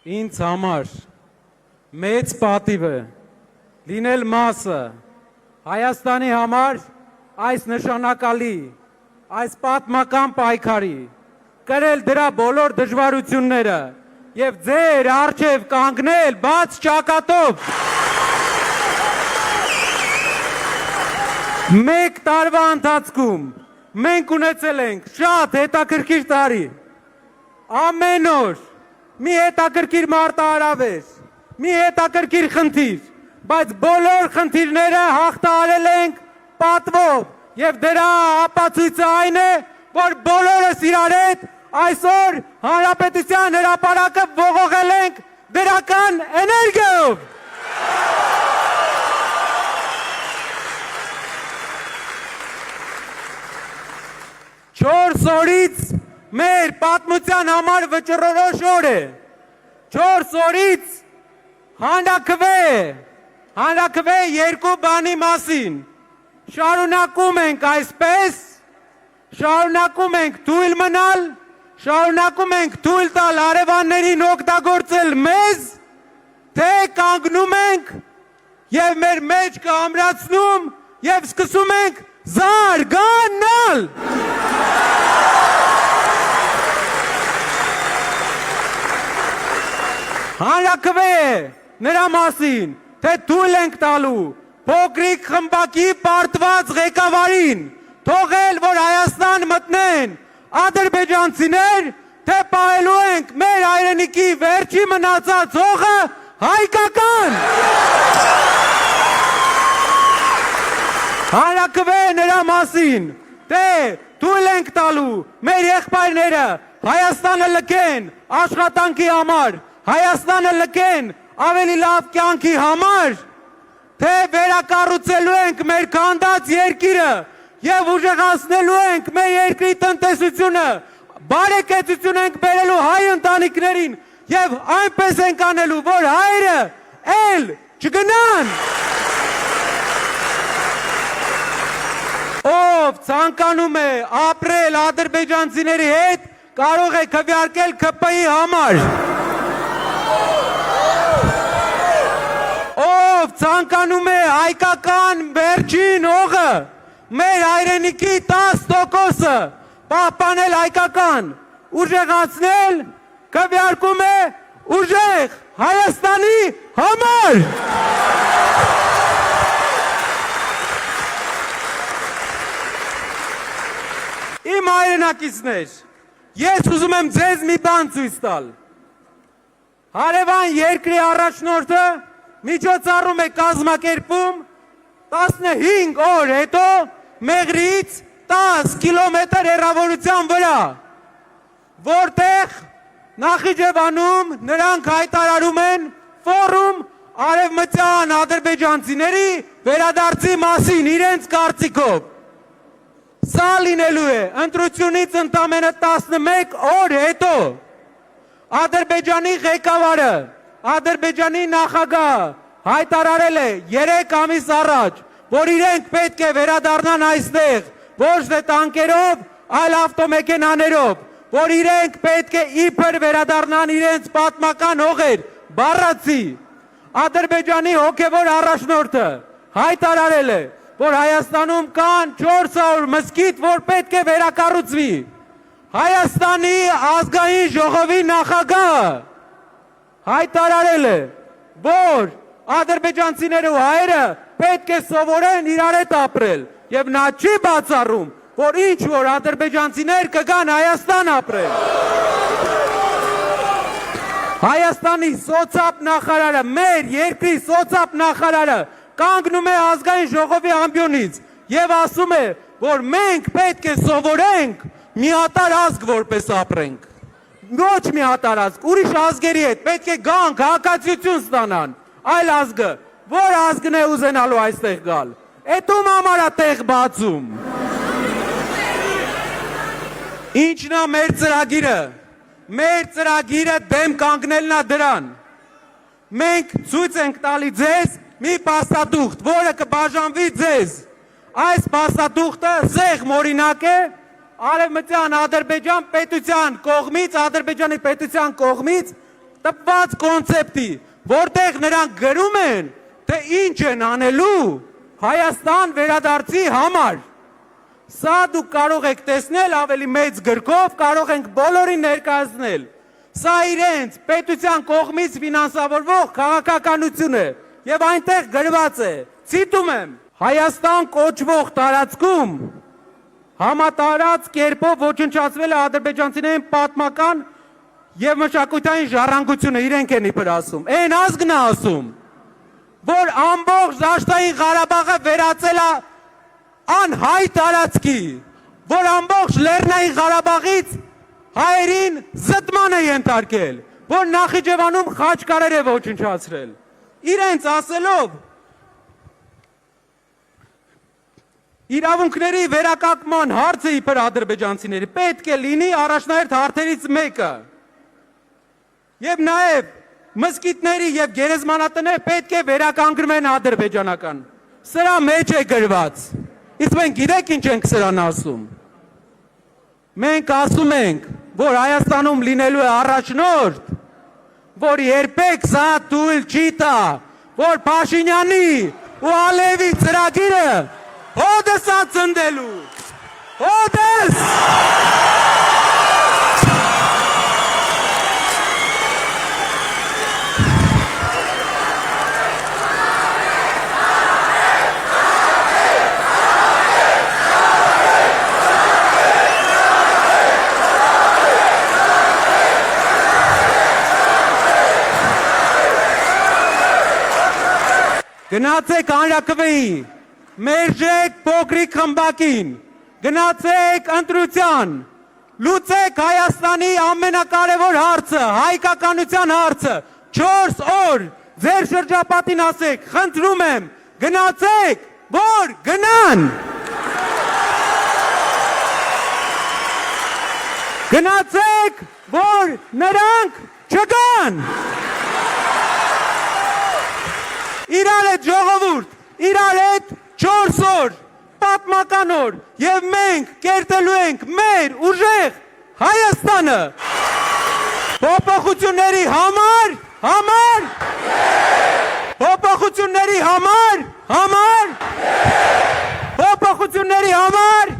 ինձ համար մեծ պատիվ է լինել մասը Հայաստանի համար այս նշանակալի, այս պատմական պայքարի, կրել դրա բոլոր դժվարությունները և ձեր առջև կանգնել բաց ճակատով։ Մեկ տարվա ընթացքում մենք ունեցել ենք շատ հետաքրքիր տարի, ամեն օր մի հետաքրքիր մարտահրավեր, մի հետաքրքիր խնդիր, բայց բոլոր խնդիրները հաղթահարել ենք պատվով և դրա ապացույցը այն է, որ բոլորս իրար հետ այսօր Հանրապետության հրապարակը ողողել ենք դրական էներգիայով։ Չորս օրից մեր պատմության համար վճռորոշ օր է, 4 օրից հանրաքվե երկու բանի մասին, շարունակում ենք այսպես, շարունակում ենք թույլ մնալ, շարունակում ենք թույլ տալ հարևաններին օգտագործել մեզ, թե կանգնում ենք և մեր մեջքը ամրացնում և սկսում ենք զարգանալ։ Հանրաքվե է նրա մասին, թե թույլ ենք տալու փոքրիկ խմբակի պարտված ղեկավարին թողել, որ Հայաստան մտնեն ադրբեջանցիներ, թե պահելու ենք մեր հայրենիքի վերջի մնացած հողը հայկական։ Հանրաքվե է նրա մասին, թե թույլ ենք տալու մեր եղբայրները Հայաստանը լքեն աշխատանքի համար, Հայաստանը լքեն ավելի լավ կյանքի համար, թե վերակառուցելու ենք մեր քանդած երկիրը և ուժեղացնելու ենք մեր երկրի տնտեսությունը, բարեկեցություն ենք բերելու հայ ընտանիքներին և այնպես ենք անելու, որ հայերը էլ չգնան։ Ով ցանկանում է ապրել ադրբեջանցիների հետ, կարող է քվեարկել ՔՊ-ի համար։ Ով ցանկանում է հայկական վերջին հողը, մեր հայրենիքի 10%-ը պահպանել հայկական, ուժեղացնել, քվեարկում է ուժեղ Հայաստանի համար։ Իմ հայրենակիցներ, ես ուզում եմ ձեզ մի բան ցույց տալ։ Հարևան երկրի առաջնորդը միջոցառում է կազմակերպում 15 օր հետո Մեղրիից 10 կիլոմետր հեռավորության վրա, որտեղ Նախիջևանում նրանք հայտարարում են ֆորում արևմտյան ադրբեջանցիների վերադարձի մասին իրենց կարծիքով։ Սա լինելու է ընտրությունից ընդամենը 11 օր հետո։ Ադրբեջանի ղեկավարը, Ադրբեջանի նախագահը հայտարարել է 3 ամիս առաջ, որ իրենք պետք է վերադառնան այստեղ, ոչ թե տանկերով, այլ ավտոմեքենաներով, որ իրենք պետք է իբր վերադառնան իրենց պատմական հողեր, բառացի։ Ադրբեջանի հոգևոր առաջնորդը հայտարարել է, որ Հայաստանում կան 400 մզկիթ, որ պետք է վերակառուցվի։ Հայաստանի ազգային ժողովի նախագահը հայտարարել է, որ ադրբեջանցիները ու հայերը պետք է սովորեն իրար հետ ապրել և նա չի բացառում, որ ինչ որ ադրբեջանցիներ կգան Հայաստան ապրել։ Հայաստանի սոցապ նախարարը, մեր երկրի սոցապ նախարարը կանգնում է ազգային ժողովի ամբիոնից և ասում է, որ մենք պետք է սովորենք միատարր ազգ որպես ապրենք։ Ոչ միատարր ազգ, ուրիշ ազգերի հետ պետք է գան քաղաքացիություն ստանան, այլ ազգը, որ ազգն է ուզենալու այստեղ գալ, էդում համար է տեղ բացում։ Ինչն է մեր ծրագիրը։ Մեր ծրագիրը դեմ կանգնելն է դրան։ Մենք ցույց ենք տալի ձեզ մի փաստաթուղթ, որը կբաժանվի ձեզ։ Այս փաստաթուղթը սեղմ օրինակ է Արևմտյան Ադրբեջան պետության կողմից, Ադրբեջանի պետության կողմից տպված կոնցեպտի, որտեղ նրանք գրում են, թե ինչ են անելու Հայաստան վերադարձի համար։ Սա դուք կարող եք տեսնել ավելի մեծ գրքով, կարող ենք բոլորին ներկայացնել։ Սա իրենց պետության կողմից ֆինանսավորվող քաղաքականություն է եւ այնտեղ գրված է, ցիտում եմ. Հայաստան կոչվող տարածքում համատարած կերպով ոչնչացվել է ադրբեջանցիների պատմական եւ մշակութային ժառանգությունը, իրենք են իբր ասում։ Այն ազգն է ասում, որ ամբողջ Դաշտային Ղարաբաղը վերածել է անհայ տարածքի, որ ամբողջ Լեռնային Ղարաբաղից հայերին զտման է ենթարկել, որ Նախիջևանում խաչկարեր է ոչնչացրել։ Իրենց ասելով իրավունքների վերականգնման հարցը իբր ադրբեջանցիների պետք է լինի առաջնահերթ հարցերից մեկը։ Եվ նաև մզկիթների եւ գերեզմանատները պետք է վերականգնվեն ադրբեջանական։ Սրա մեջ է գրված։ Իսկ մենք գիտեք ինչ ենք սրան ասում։ Մենք ասում ենք, որ Հայաստանում լինելու է առաջնորդ, որ երբեք սա թույլ չի տա, որ Փաշինյանի ու Ալիևի ծրագիրը հոդս է ծնդելու։ Հոդս! Գնացեք հանրակրվեի, մերժեք փոքրիկ խմբակին, գնացեք ընտրության, լուծեք Հայաստանի ամենակարևոր հարցը, հայկականության հարցը, 4 օր ձեր շրջապատին ասեք, խնդրում եմ, գնացեք, որ գնան։ Գնացեք, որ նրանք չգան։ Իրար հետ ժողովուրդ, իրար հետ 4 օր, պատմական օր, եւ մենք կերտելու ենք մեր ուժեղ Հայաստանը փոփոխությունների համար, փոփոխությունների համար, փոփոխությունների համար,